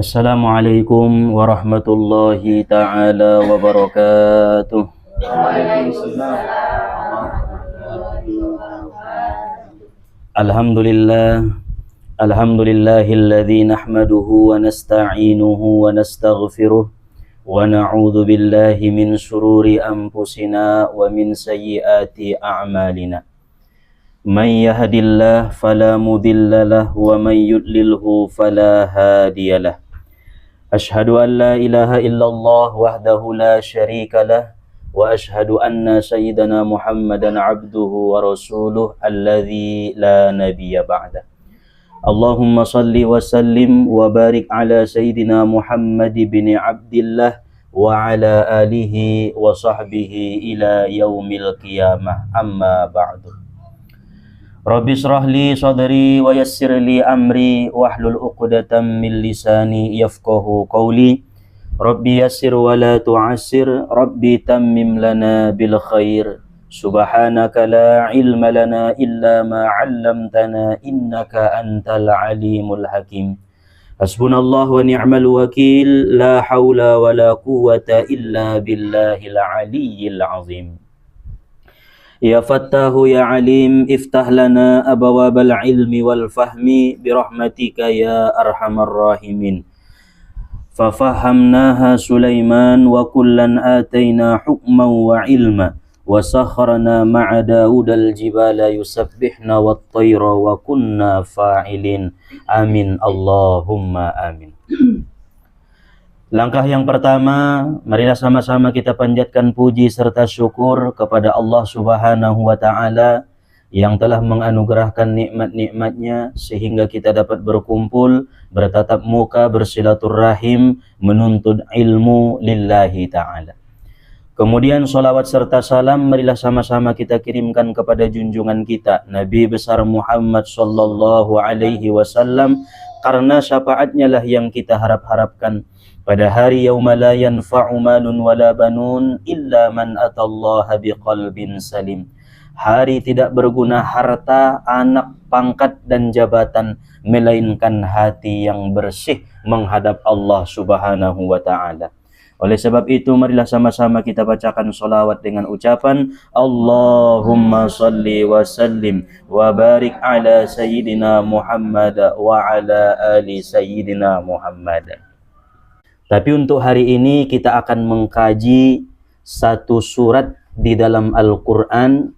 Assalamualaikum warahmatullahi ta'ala wabarakatuh. Alhamdulillah, alhamdulillahilladzi nahmaduhu wa nasta'inuhu wa nastaghfiruh wa na'udzu billahi min syururi anfusina wa min sayyiati a'malina. Man yahdillahu fala mudilla lahu wa man yudlilhu fala hadiyalah. Ashhadu an la ilaha illallah wahdahu la syarika lah wa ashhadu anna sayyidana Muhammadan abduhu wa rasuluh alladzi la nabiyya ba'dah. Allahumma salli wa sallim wa barik ala sayyidina Muhammad bin Abdillah wa ala alihi wa sahbihi ila yaumil qiyamah, amma ba'du. Rabbi shrah li sadri wa yassir li amri wahlul 'uqdatam min lisani yafqahu qawli. Rabbi yassir wa la tu'assir, Rabbi tammim lana bil khair. Subhanaka la ilma lana illa ma 'allamtana innaka antal alimul hakim. Hasbunallahu wa ni'mal wakil, la haula wa la quwwata illa billahil aliyyil azim. Ya Fattahu ya Alim, iftah lana abwabal ilmi wal fahmi birahmatika ya arhamar rahimin. Fafahamnaha Sulaiman wa kullan atayna hukman wa ilma wa sakharna ma'a Daudal jibala yusabbihna wat tayra wa kunna fa'ilin. Amin Allahumma amin. Langkah yang pertama, marilah sama-sama kita panjatkan puji serta syukur kepada Allah Subhanahu wa Ta'ala yang telah menganugerahkan nikmat-nikmatnya sehingga kita dapat berkumpul, bertatap muka, bersilaturahim, menuntut ilmu lillahi ta'ala. Kemudian salawat serta salam marilah sama-sama kita kirimkan kepada junjungan kita Nabi besar Muhammad sallallahu alaihi wasallam, karena syafaatnya lah yang kita harap-harapkan pada hari yauma la yanfa'u malun wala banun illa man atallaha biqalbin salim. Hari tidak berguna harta, anak, pangkat dan jabatan melainkan hati yang bersih menghadap Allah Subhanahu wa Ta'ala. Oleh sebab itu marilah sama-sama kita bacakan salawat dengan ucapan Allahumma salli wa sallim wa barik ala sayyidina Muhammad wa ala ali sayyidina Muhammad. Tapi untuk hari ini kita akan mengkaji satu surat di dalam Al-Quran,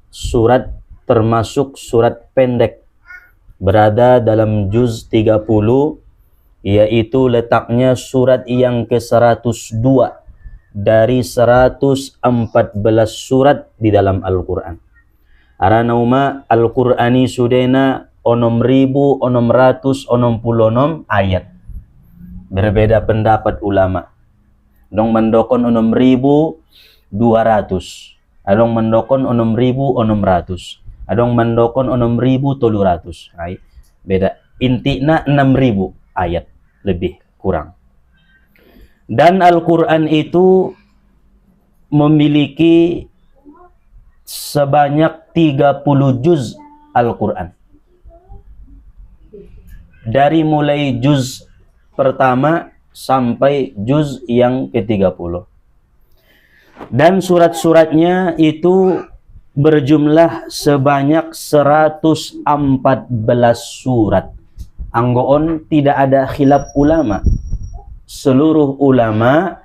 surat termasuk surat pendek, berada dalam juz 30, yaitu letaknya surat yang ke-102 dari 114 surat di dalam Al-Quran. Aranauma Al-Qurani sudena 6.666 ayat. Berbeda pendapat ulama. Dong mendokon 6.200. Adong mendokon 6.600. Adong mendokon 6.300. Hai, beda. Intina 6.000 ayat lebih kurang. Dan Al-Qur'an itu memiliki sebanyak 30 juz Al-Qur'an. Dari mulai juz pertama sampai juz yang ke-30. Dan surat-suratnya itu berjumlah sebanyak 114 surat. Anggoon tidak ada khilaf ulama. Seluruh ulama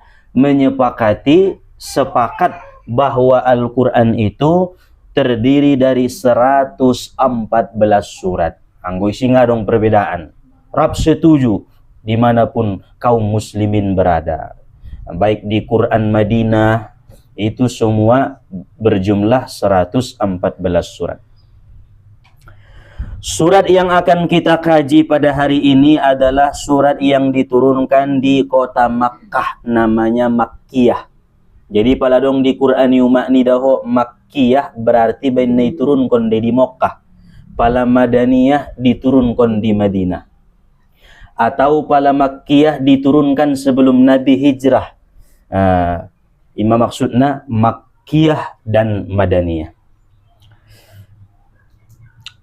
sepakat bahwa Al-Quran itu terdiri dari 114 surat. Anggo isi ngadong perbedaan. Rab setuju dimanapun kaum muslimin berada, baik di Quran Madinah, itu semua berjumlah 114 surat. Surat yang akan kita kaji pada hari ini adalah surat yang diturunkan di kota Makkah, namanya Makkiyah. Jadi paladong di Quran yumakni daho Makkiyah berarti benai turunkan di Makkah. Pala Madaniyah diturunkan di Madinah. Atau pala Makkiyah diturunkan sebelum Nabi hijrah. Imam maksudnya Makkiyah dan Madaniyah.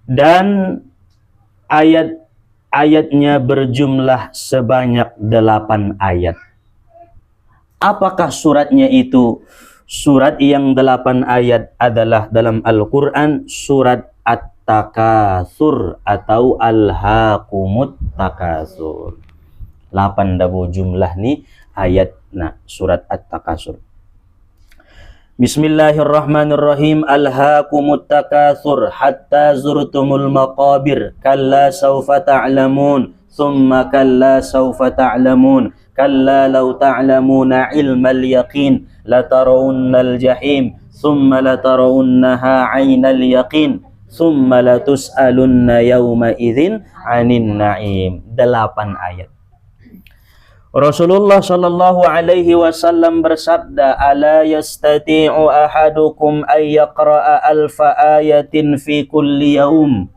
Dan ayatnya berjumlah sebanyak 8 ayat. Apakah suratnya itu? Surat yang 8 ayat adalah dalam Al-Quran surat At-Takatsur atau Alhaakumut Takatsur. 8 dabu jumlah ni ayat surat At-Takatsur. Bismillahirrahmanirrahim. Alhaakumut takatsur hatta zurtumul maqabir kalla sawfa ta'lamun thumma kalla sawfa ta'lamun kalla law ta'lamuna ilmal yaqin latarawunnal jahim thumma latarawunnaha 'ainal yaqin thumma latus'alunna yawma idzin 'anin na'im. 8 ayat. Rasulullah sallallahu alaihi wasallam bersabda, ala yastati'u ahadukum ay yaqra'a alfa ayatin fi kulli yaum.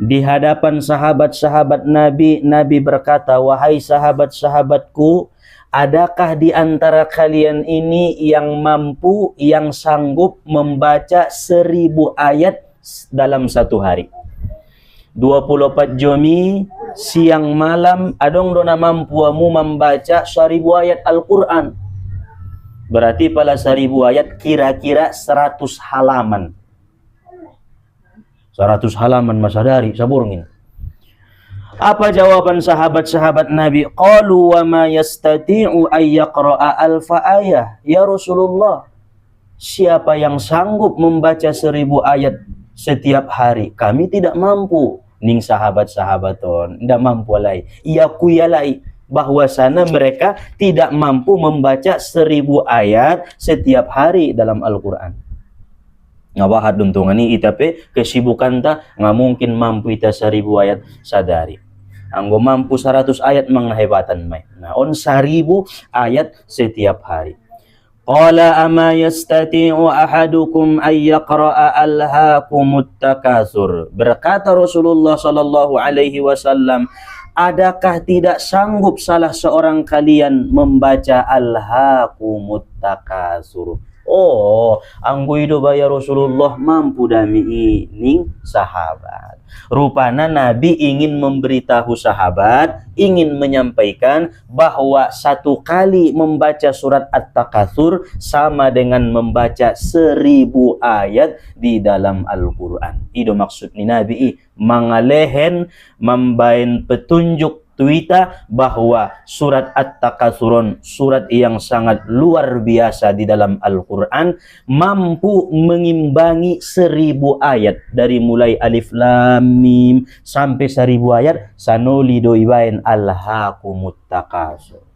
Di hadapan sahabat-sahabat Nabi, Nabi berkata, wahai sahabat-sahabatku, adakah di antara kalian ini yang mampu, yang sanggup membaca 1000 ayat dalam satu hari? 24 Jumi, siang malam, adong dona mampuamu membaca 1000 ayat Al-Quran. Berarti pada 1000 ayat kira-kira 100 halaman. 100 halaman masadari, saburngin. Apa jawaban sahabat-sahabat Nabi? Qalu wa ma yastati'u ay yaqra'a alfa ayah. Ya Rasulullah, siapa yang sanggup membaca 1000 ayat setiap hari? Kami tidak mampu. Ning sahabat-sahabaton tidak mampu alai. Ia kuyalai bahwasana mereka tidak mampu membaca 1000 ayat setiap hari dalam Al-Quran. Ngawahat duntungan ini itape kesibukan ta nggak mungkin mampu ita 1000 ayat sadari. Anggo mampu 100 ayat menghebatan mai. Nah, on 1000 ayat setiap hari. Qala ama yastati'u ahadukum ay yaqra'a alhaakumut takatsur. Berkata Rasulullah sallallahu alaihi wasallam, adakah tidak sanggup salah seorang kalian membaca alhaakumut takatsur? Oh, anggo ido baya Rasulullah mampu dami ning sahabat. Rupana Nabi ingin memberitahu sahabat, ingin menyampaikan bahwa satu kali membaca surat At-Takatsur sama dengan membaca 1000 ayat di dalam Al-Quran. Itu maksud ni Nabi mangalehen membain petunjuk tuita bahwa surat At-Takatsurun, surat yang sangat luar biasa di dalam Al-Quran, mampu mengimbangi 1000 ayat. Dari mulai Alif Lam Mim sampai 1000 ayat, sanoli doibain alhaakumut takatsur.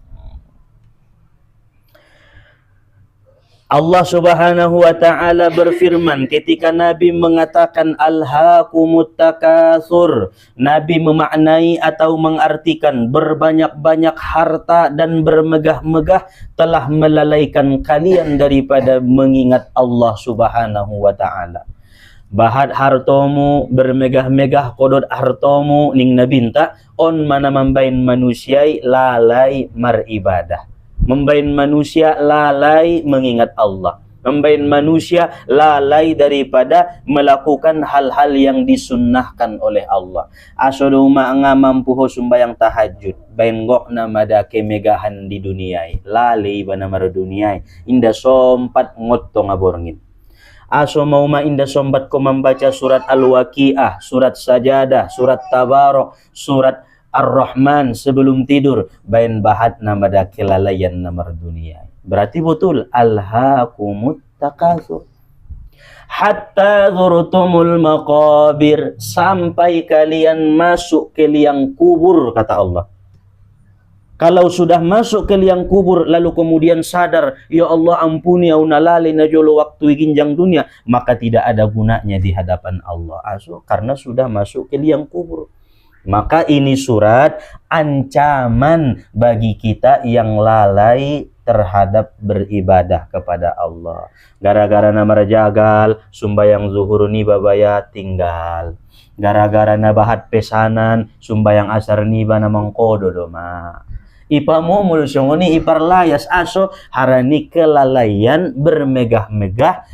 Allah Subhanahu wa ta'ala berfirman ketika Nabi mengatakan alhaakumut takatsur. Nabi memaknai atau mengartikan berbanyak-banyak harta dan bermegah-megah telah melalaikan kalian daripada mengingat Allah Subhanahu wa ta'ala. Bahat hartomu bermegah-megah kodot hartomu ning nabinta on mana membain manusiai lalai maribadah. Membain manusia lalai mengingat Allah. Membain manusia lalai daripada melakukan hal-hal yang disunnahkan oleh Allah. Asoduma mampu sumbayang tahajud. Bain gokna mada kemegahan di dunia. Lalai bana mar dunia. Inda sompat ngotto ngaborngin. Aso mau ma inda sombat ko membaca surat Al-Waqiah, surat Sajadah, surat Tabarok, surat Ar-Rahman sebelum tidur, bain bahat nama da kelalaian nomor dunia. Berarti betul alhaakumut takatsur hatta zurtumul maqabir, sampai kalian masuk ke liang kubur, kata Allah. Kalau sudah masuk ke liang kubur lalu kemudian sadar, ya Allah ampuni au nalali najolo waktu ginjang dunia, maka tidak ada gunanya di hadapan Allah. Karena sudah masuk ke liang kubur. Maka ini surat ancaman bagi kita yang lalai terhadap beribadah kepada Allah. Gara-gara nama jagal, sumbayang zuhur ni babaya tinggal. Gara-gara nabahat pesanan, sumbayang asar ni ba namang kodo doma. Ipa mo mulusong ni iparlayas aso harani kelalaian bermegah-megah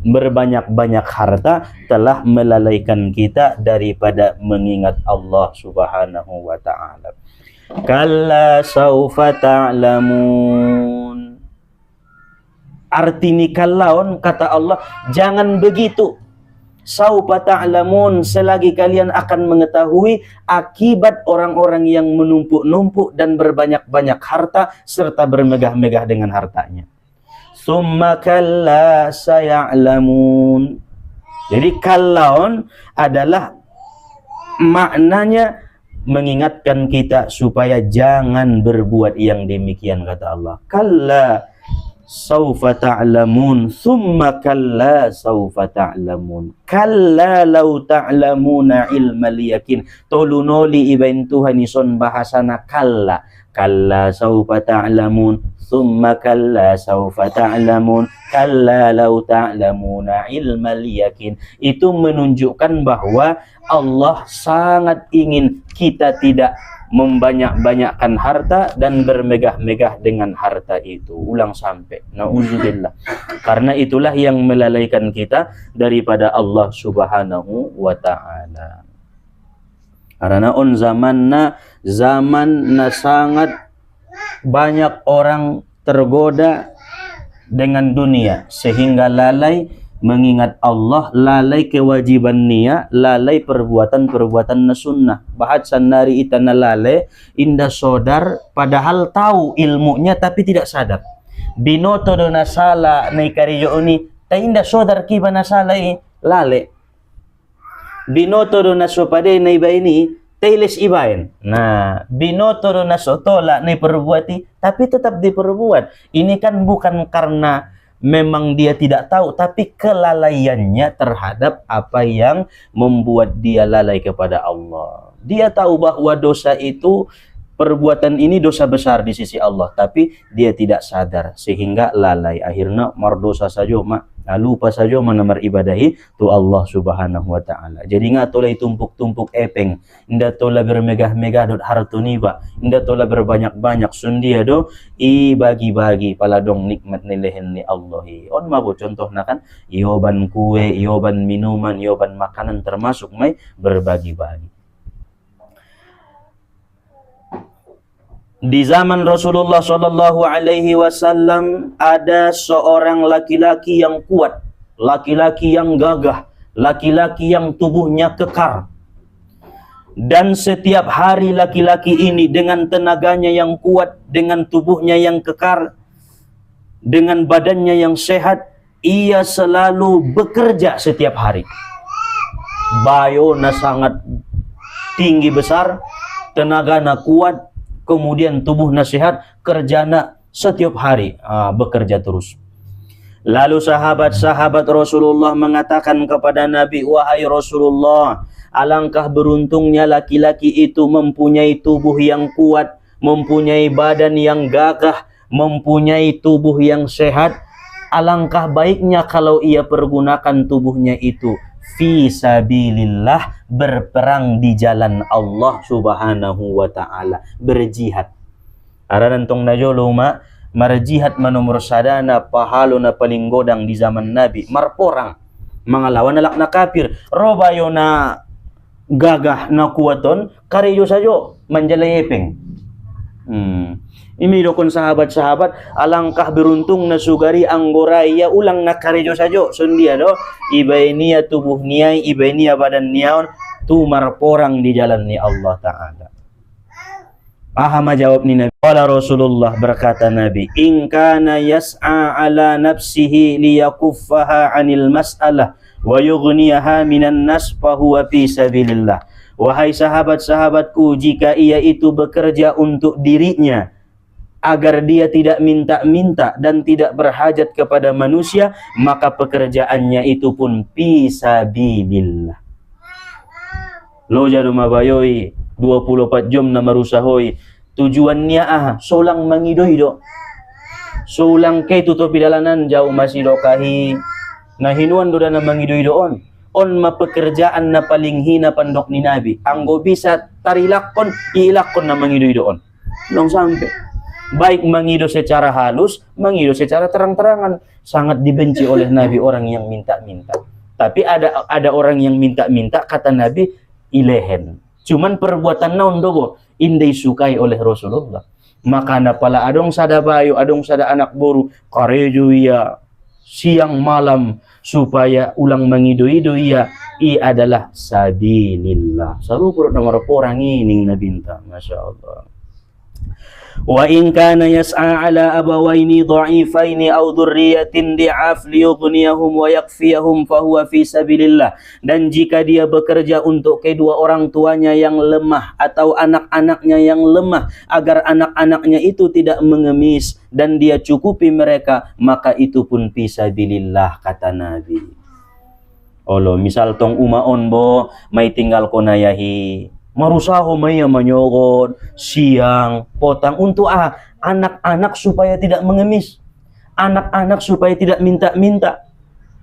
berbanyak-banyak harta telah melalaikan kita daripada mengingat Allah Subhanahu wa ta'ala. Kalla saufa ta'lamun. Arti ni kalaun, kata Allah, jangan begitu. Saufa ta'lamun, selagi kalian akan mengetahui akibat orang-orang yang menumpuk-numpuk dan berbanyak-banyak harta serta bermegah-megah dengan hartanya. Summa kalla saya'lamun. Jadi kalaun adalah maknanya mengingatkan kita supaya jangan berbuat yang demikian, kata Allah. Kalla saufa ta'lamun, summa kalla saufa ta'lamun. Kalla law ta'lamuna ilmal yakin. Tolunoli ibain Tuhan ison bahasana kalla. Kalla saufa ta'lamun, summa kalla saufa ta'lamun. Kalla law ta'lamuna ilmal yakin. Itu menunjukkan bahwa Allah sangat ingin kita tidak membanyak-banyakkan harta dan bermegah-megah dengan harta itu. Ulang sampai. Na'udzubillah. Karena itulah yang melalaikan kita daripada Allah Subhanahu wa ta'ala. Karena zaman na sangat banyak orang tergoda dengan dunia sehingga lalai mengingat Allah, lalai kewajiban niya, lalai perbuatan-perbuatan na sunnah. Bahat sanari ita na lalai, indah sodar, padahal tahu ilmunya tapi tidak sadar. Binoto do na sala na ikariyo ni, ta indah sodar kiba na sala lalai. Binoto do na sopade na iba ini, tailes ibain. Nah, binoto do na sotola na perbuati, tapi tetap diperbuat. Ini kan bukan karena memang dia tidak tahu, tapi kelalaiannya terhadap apa yang membuat dia lalai kepada Allah. Dia tahu bahwa dosa itu, perbuatan ini dosa besar di sisi Allah, tapi dia tidak sadar sehingga lalai. Akhirnya mardosa saja, lupa saja mana meribadahi tu Allah Subhanahu wa ta'ala. Jadi nga tolay tumpuk-tumpuk epeng, inda tola bermegah-megah dot hartuni ba, inda tola berbanyak-banyak sundia do ibagi-bagi pala dong nikmat nilehen ni Allah. On mabo contoh na kan, ioban kue, ioban minuman, ioban makanan, termasuk may berbagi-bagi. Di zaman Rasulullah Shallallahu Alaihi Wasallam ada seorang laki-laki yang kuat, laki-laki yang gagah, laki-laki yang tubuhnya kekar. Dan setiap hari laki-laki ini dengan tenaganya yang kuat, dengan tubuhnya yang kekar, dengan badannya yang sehat, ia selalu bekerja setiap hari. Bayo na sangat tinggi besar, tenaga na kuat, kemudian tubuh nasihat, kerjana setiap hari bekerja terus. Lalu sahabat-sahabat Rasulullah mengatakan kepada Nabi, wahai Rasulullah, alangkah beruntungnya laki-laki itu mempunyai tubuh yang kuat, mempunyai badan yang gagah, mempunyai tubuh yang sehat. Alangkah baiknya kalau ia pergunakan tubuhnya itu fi sabilillah, berperang di jalan Allah Subhanahu wa ta'ala, berjihad. Aranantong najolo marjihad manomor sadana pahalo na paling godang di zaman Nabi, marporang mangalawan nalak na kafir, robayo na gagah na kuwaton, kareyo sajo manjalayepeng. Imidokon sahabat-sahabat, alangkah beruntung na sugari anggoraya ulang na karejo sajo sundia do, ibay niya tubuh niya, ibay niya badan niya, tumar porang di jalan ni Allah Ta'ala. Aha jawab ni Nabi. Qala Rasulullah, berkata Nabi, in kana yas'a ala nafsihi liyakuffaha anil mas'alah wa yughniyaha minan nas fahuwa fi sabilillah. Wahai sahabat-sahabatku, jika ia itu bekerja untuk dirinya agar dia tidak minta-minta dan tidak berhajat kepada manusia, maka pekerjaannya itu pun fisabilillah. Lo jadu mabayoi 24 jam na marusahoy, tujuannya solang mangido-hido, solang kay tuto pidalanan jauh masih lokahi na hinuan do na mangido-hidoon. On mapekerjaan na paling hina pandok ni Nabi, anggo bisa tarilakon, iilakon na mangido-hidoon. Nung sampai Baik mengido secara halus, mengido secara terang-terangan. Sangat dibenci oleh Nabi orang yang minta-minta. Tapi ada orang yang minta-minta, kata Nabi, ilehen. Cuman perbuatan naon dogo, indai sukai oleh Rasulullah. Maka pala adong sada bayo, adong sada anak boru, karejo iya, siang malam, supaya ulang mengido-ido iya, adalah sabilillah. Selalu perut nomor orang ini nabinta, Masya Allah. Wa in kana yas'a ala abawaini dha'ifaini aw dhurriyyatin di'af liyughniyahum wa yakfiyahum fahuwa fi sabilillah. Dan jika dia bekerja untuk kedua orang tuanya yang lemah atau anak-anaknya yang lemah agar anak-anaknya itu tidak mengemis dan dia cukupi mereka, maka itu pun fi sabilillah, kata Nabi. Olo misal tong umaon bo may tinggal ko nayahi marusaho maya manyogon siang potang untuk anak-anak supaya tidak mengemis, anak-anak supaya tidak minta-minta.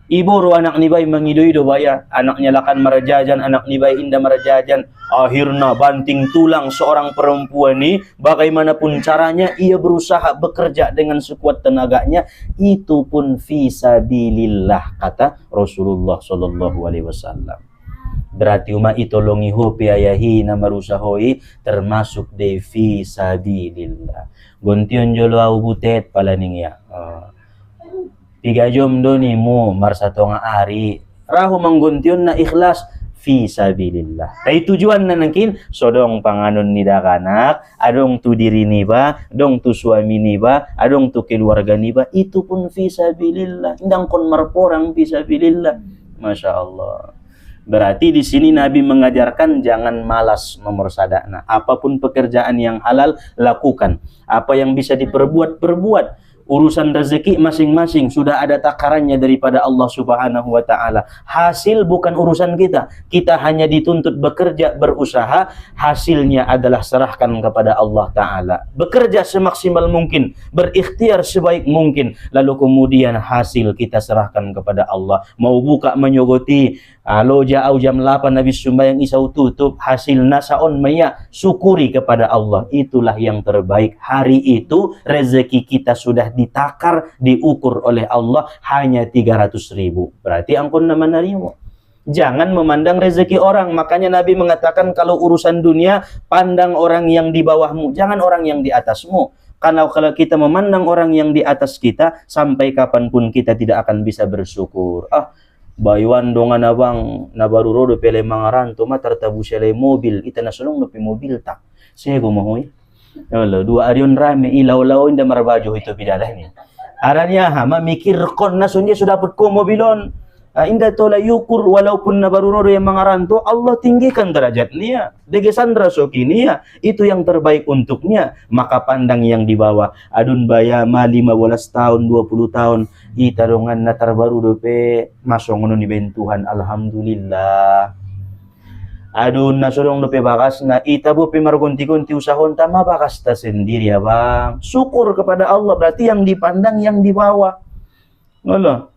Ibu anak ni bay mangido-ido baya, anaknya lakan marajajan, anak ni bay indah marajajan. Akhirnya banting tulang seorang perempuan ni, bagaimanapun caranya ia berusaha bekerja dengan sekuat tenaganya, itu pun fi sabilillah, kata Rasulullah sallallahu alaihi wasallam. Berarti umat itolongi ho piayahi na marusahoi termasuk de fi sabilillah. Gontion jolo au butet pala ning ya. 3 jom doni mo marsato nga ari. Raho manggontion na ikhlas fi sabilillah. Tay tujuan na nangkin sodong panganon ni dakanak, adong tu diri ni ba, dong tu suami ni ba, adong tu keluarga ni ba, itu pun fi sabilillah. Indang kon marporang fi sabilillah. Masya Allah. Berarti di sini Nabi mengajarkan jangan malas nomor sadakna. Apapun pekerjaan yang halal lakukan. Apa yang bisa diperbuat perbuat. Urusan rezeki masing-masing sudah ada takarannya daripada Allah Subhanahu wa taala. Hasil bukan urusan kita. Kita hanya dituntut bekerja, berusaha, hasilnya adalah serahkan kepada Allah taala. Bekerja semaksimal mungkin, berikhtiar sebaik mungkin, lalu kemudian hasil kita serahkan kepada Allah. Mau buka menyogoti loja au jam 8 Nabi sembahyang isau tutup, hasil nasaon maya syukuri kepada Allah. Itulah yang terbaik. Hari itu rezeki kita sudah ditakar, diukur oleh Allah hanya 300.000. Berarti angkon na manarimo. Jangan memandang rezeki orang. Makanya Nabi mengatakan kalau urusan dunia, pandang orang yang di bawahmu, jangan orang yang di atasmu. Karena kalau kita memandang orang yang di atas kita, sampai kapanpun kita tidak akan bisa bersyukur. Bayuan dongan abang na baru rodo pele mangaran to matartabu sele mobil ita nasulong no pi mobil tak. Sego mahoy. Yolo, 2 arion rame ilaw-law inda marabajo ito pidalah ni. Aranya mamikir kon na sunye sudah dapat ko mobilon. Inda tola yukur walaupun na baru rodo yang mangaranto, Allah tinggikan derajat niya. Degesan rasoki niya. Itu yang terbaik untuknya. Maka pandang yang di bawah. Adun baya ma 15 tahun, 20 tahun. Itarungan na terbaru dope masongono ni bentuhan. Alhamdulillah. Adun nasulong dope bakas na itabo pimargunti-gunti usahon tama bakas ta sendiri ya bang. Syukur kepada Allah, berarti yang dipandang yang di bawah. Ngono.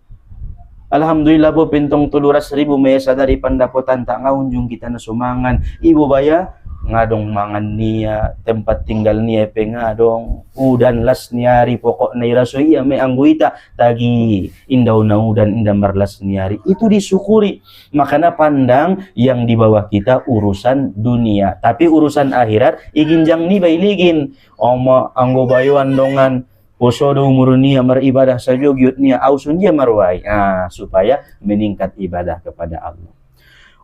Alhamdulillah bo pintong 300.000 mesa dari pandapotan tak ngaunjung kita na sumangan. Ibu baya ngadong mangan niya, tempat tinggal niya pe ngadong udan las niari pokok na iraso iya may angguita tagi indaw na udan indah marlas niari. Itu disyukuri. Makanya pandang yang di bawah kita urusan dunia, tapi urusan akhirat iginjang ni bailigin oma anggo bayuan dongan posodo umur niya maribadah sa jogyot niya ausun dia marwai supaya meningkat ibadah kepada Allah.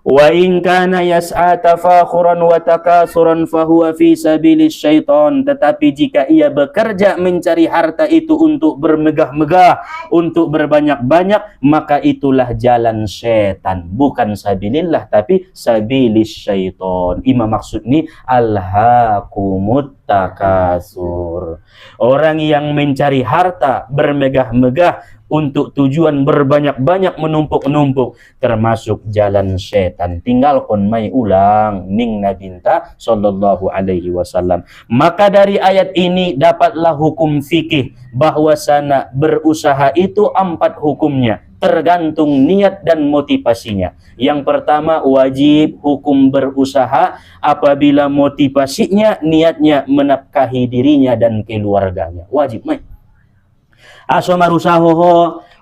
Wa in kana yas'a tafakhuran wa takasuran fahuwa fi sabilis syaitan. Tetapi jika ia bekerja mencari harta itu untuk bermegah-megah, untuk berbanyak-banyak, maka itulah jalan syaitan, bukan sabilillah tapi sabilis syaitan. Imam maksud ni alhaakumut takasur. Orang yang mencari harta bermegah-megah untuk tujuan berbanyak-banyak menumpuk-numpuk termasuk jalan setan. Tinggal kon may ulang ning nabinta sallallahu alaihi wasallam. Maka dari ayat ini dapatlah hukum fikih bahwasana berusaha itu 4 hukumnya. tergantung niat dan motivasinya. Yang pertama, wajib hukum berusaha apabila motivasinya, niatnya menafkahi dirinya dan keluarganya. Wajib, mai. Aso marusaho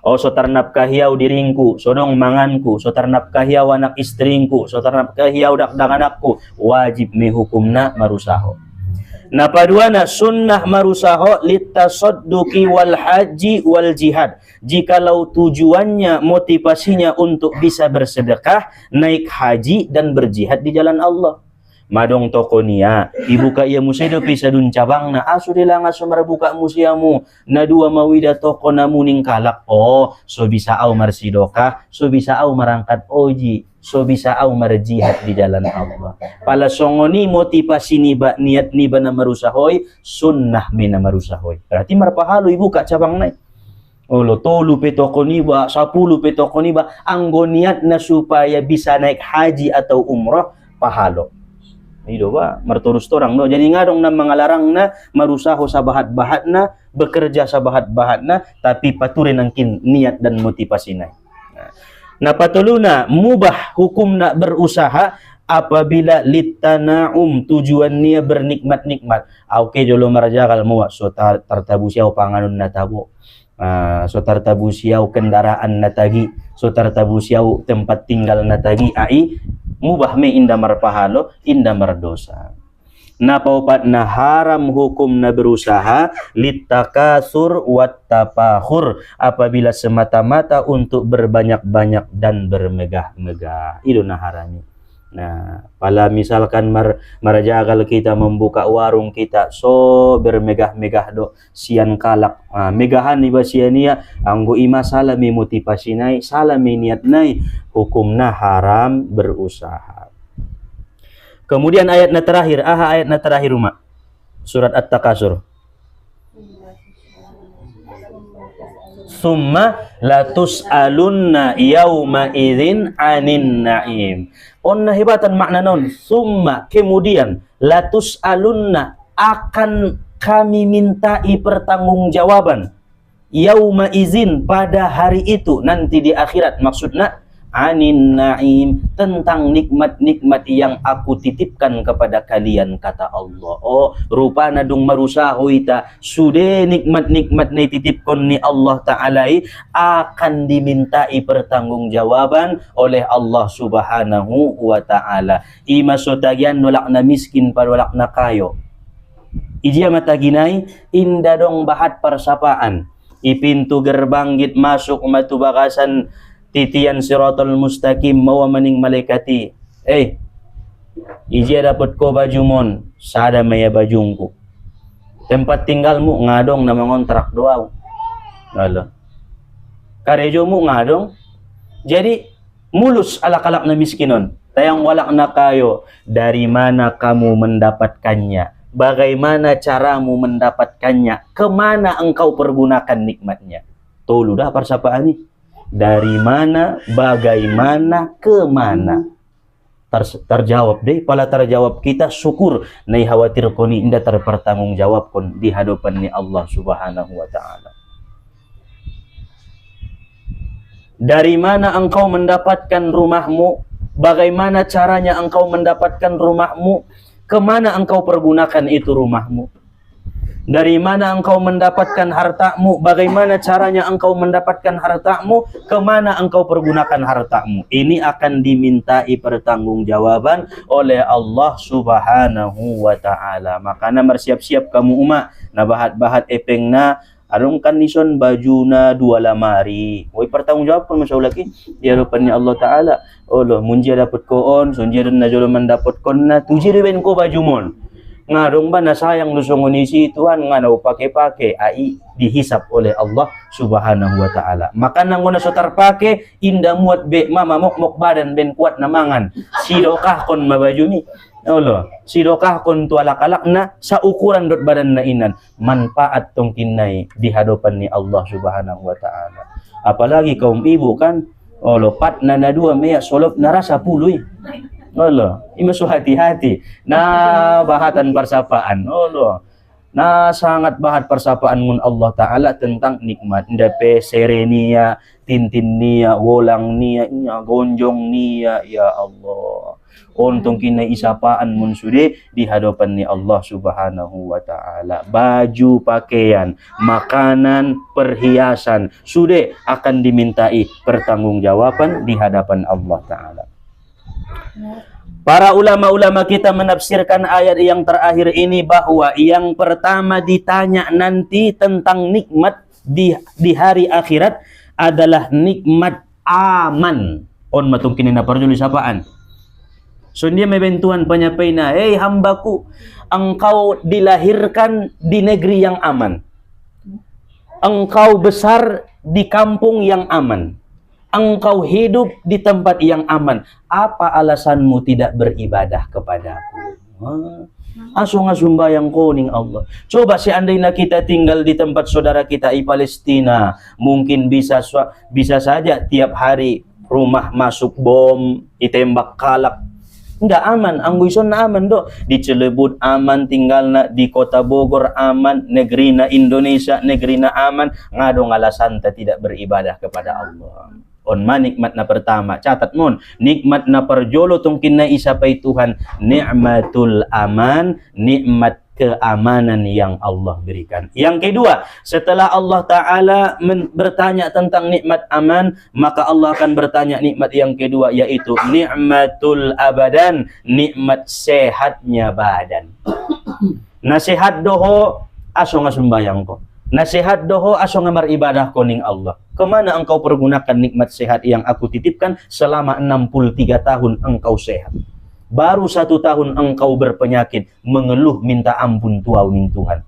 so ternapkahiau diringku, sodong manganku, so ternapkahiau anak istringku, so ternapkahiau dak anakku. Wajib me hukumna marusaho. Nah, paduana sunnah marusaho litasodduki wal haji wal jihad. Jikalau tujuannya, motivasinya untuk bisa bersedekah, naik haji dan berjihad di jalan Allah. Madong tokonia, ibuka ia musido pisadun cabang na asu dilang asu marabuka musiamu na dua mawida toko na muning kalak. Oh, so bisa au marsidoka, so bisa au marangkat oji, so bisa au marjihad di jalan Allah. Pala songoni motivasi niba niat niba na marusahoy, sunnah mina marusahoy. Berarti marpahalo ibuka cabang na. Olo tolu petoko niba, 10 petoko niba, anggo niat na supaya bisa naik haji atau umrah, pahalo. Itu ba marturus torang do. Jadi ngadong na mangalarang na marusaho sa bahat-bahat na, bekerja sa bahat-bahat na, tapi paturin angkin niat dan motivasi na. Nah, patuluna mubah hukum na berusaha apabila litana'um, tujuan niya bernikmat-nikmat. Oke jolo marajakal muwa so tartabu siyaw panganon na tabo. So tartabu siyaw kendaraan na tagi, so tartabu siyaw tempat tinggal na tagi, ai mubah me inda marpahalo, inda mardosa. Napaupat na haram hukum na berusaha litakasur wat tapahur, apabila semata-mata untuk berbanyak-banyak dan bermegah-megah. Itu nah harami. Nah, pala misalkan marajagal kita membuka warung kita, so bermegah-megah do sian kalak. Megahan iba siania, anggo ima salami motivasi nai, salami niat nai, hukumna haram berusaha. Kemudian ayat na terakhir, ayat na terakhir Uma. Surat At-Takasur. Summa latus'alunna yawma idzin 'anin na'im. Onna hebatan makna non. Summa, kemudian, latus'alunna, akan kami mintai pertanggungjawaban. Yauma izin, pada hari itu, nanti di akhirat, maksudnya 'anin na'im, tentang nikmat-nikmat yang aku titipkan kepada kalian, kata Allah. Oh, rupana dung marusaho ita sude nikmat-nikmat na titipkon ni Allah Ta'ala akan dimintai pertanggungjawaban oleh Allah Subhanahu wa Ta'ala. Ima sotagian nolak na miskin parwalak na kayo. Ijia mataginay inda dong bahat persapaan. Ipintu gerbang git masuk matubakasan titian siratal mustaqim mawa maning malaikati. Ijia dapat ko bajumon, sada maya bajungku. Tempat tinggalmu ngadong na mangontrak doaw. Lalo. Karejomu ngadong. Jadi mulus alak-alak na miskinon. Tayang walak na kayo, dari mana kamu mendapatkannya? Bagaimana caramu mendapatkannya? Kemana engkau pergunakan nikmatnya? Tolu dah persapaan ini. Dari mana, bagaimana, kemana? Terjawab deh. Pala terjawab kita syukur. Nai khawatir koni indah terpertanggung jawab kon di hadapan ni Allah Subhanahu wa Ta'ala. Dari mana engkau mendapatkan rumahmu? Bagaimana caranya engkau mendapatkan rumahmu? Kemana engkau pergunakan itu rumahmu? Dari mana engkau mendapatkan hartamu? Bagaimana caranya engkau mendapatkan hartamu? Kemana engkau pergunakan hartamu? Ini akan dimintai pertanggungjawaban oleh Allah Subhanahu wa Ta'ala. Makanya bersiap-siap kamu umat na bahat-bahat epengna arung kan nison bajuna 2 lamari. Oi pertanggungjawab pun masya lagi di hadapan Allah Ta'ala. Allah munjia dapat koon, sunjia na jolo mendapat kon na tujir ben ko bajumon. Ngadong ba na sayang lusongon isi Tuhan nganaw pake-pake ai dihisap oleh Allah Subhanahu wa Ta'ala. Maka nang na so tarpake inda muat be mama mok badan ben kuat na mangan. Sidokah kon mabajumi. Allah, sidokah kon tu alak-alak na sa ukuran dot badan na inan. Manfaat tong kinay di hadapan ni Allah Subhanahu wa Ta'ala. Apalagi kaum ibu kan, Allah pat na dua meya solop na rasa puluy. Allah, imasu hati-hati. Nah, bahatan persapaan. Allah, Nah, sangat bahat persapaan ngun Allah Ta'ala tentang nikmat. Ndape serenia, tintin nia, wolang nia, gonjong nia, ya Allah. Untung kina isapaan mun sude di hadapan ni Allah Subhanahu wa Ta'ala. Baju, pakaian, makanan, perhiasan sude akan dimintai pertanggungjawaban di hadapan Allah Ta'ala. Para ulama-ulama kita menafsirkan ayat yang terakhir ini bahwa yang pertama ditanya nanti tentang nikmat di hari akhirat adalah nikmat aman. On matung kini na parjuli sapaan. So dia mebentuan penyapai na, "Hei hambaku, engkau dilahirkan di negeri yang aman. Engkau besar di kampung yang aman. Engkau hidup di tempat yang aman. Apa alasanmu tidak beribadah kepadaku?" Asung-asung bayang kuning Allah. Coba seandainya kita tinggal di tempat saudara kita di Palestina, mungkin bisa saja tiap hari rumah masuk bom, ditembak kalak. Nggak aman, angguison na aman do. Di Cilebut aman, tinggal na di kota Bogor aman, negeri na Indonesia, negeri na aman, ngadong alasan ta tidak beribadah kepada Allah. On nikmat na pertama, catat mon, nikmat na perjolo tungkin na isapay Tuhan, ni'matul aman, nikmat keamanan yang Allah berikan. Yang kedua, setelah Allah Ta'ala bertanya tentang nikmat aman, maka Allah akan bertanya nikmat yang kedua, yaitu ni'matul abadan, nikmat sehatnya badan. Nasihat doho, aso nga sumbayang ko. Nasihat doho, aso nga maribadah ko ning Allah. Kemana engkau pergunakan nikmat sehat yang aku titipkan selama 63 tahun engkau sehat? Baru 1 tahun engkau berpenyakit, mengeluh minta ampun tuau ning Tuhan.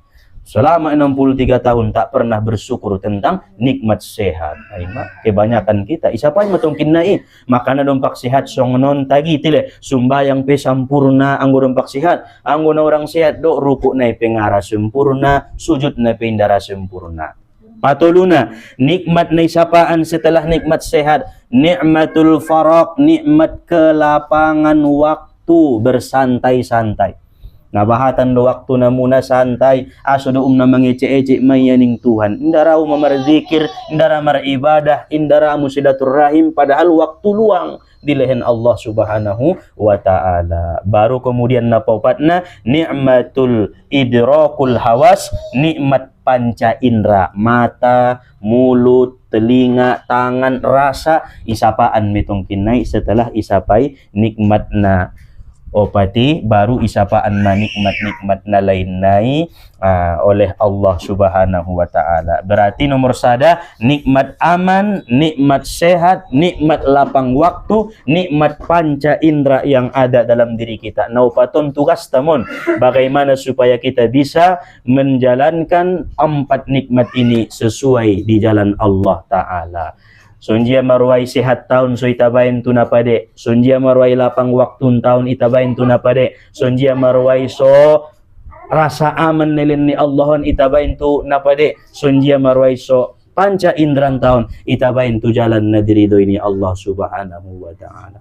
Selama 63 tahun tak pernah bersyukur tentang nikmat sehat. Aima, kebanyakan kita isapay matungkin nai, makana dompak sehat songonon tagi tile, sumbayang pe sampurna anggo dompak sehat, anggo na orang sehat do ruku na pengara sempurna, sujud na indara sempurna. Patuluna, nikmat na isapaan setelah nikmat sehat, nikmatul faraq, nikmat kelapangan waktu bersantai-santai. Nabahatan do waktu na muna santai, aso do na mangece-ece mayaning Tuhan. Indara mamarzikir, indara maribadah, indara silaturahim, padahal waktu luang di lehen Allah Subhanahu wa Ta'ala. Baru kemudian napaupatna ni'matul idrakul hawas, nikmat panca indera, mata, mulut, telinga, tangan, rasa, isapaan mitungkinai setelah isapai nikmatna opati, baru isapaan na nikmat-nikmat na lain nai oleh Allah Subhanahu wa Ta'ala. Berarti nomor sada, nikmat aman, nikmat sehat, nikmat lapang waktu, nikmat panca indera yang ada dalam diri kita. Naupaton tugas tamon, bagaimana supaya kita bisa menjalankan 4 nikmat ini sesuai di jalan Allah Ta'ala. Sunjia marwai sehat tahun so itabain tu napade. Sunjia marwai lapang waktu tahun itabain tu napade. Sunjia marwai so rasa aman nilin ni Allahon itabain tu napade. Sunjia marwai so panca indran tahun itabain tu jalan na dirido ini Allah Subhanahu wa Ta'ala.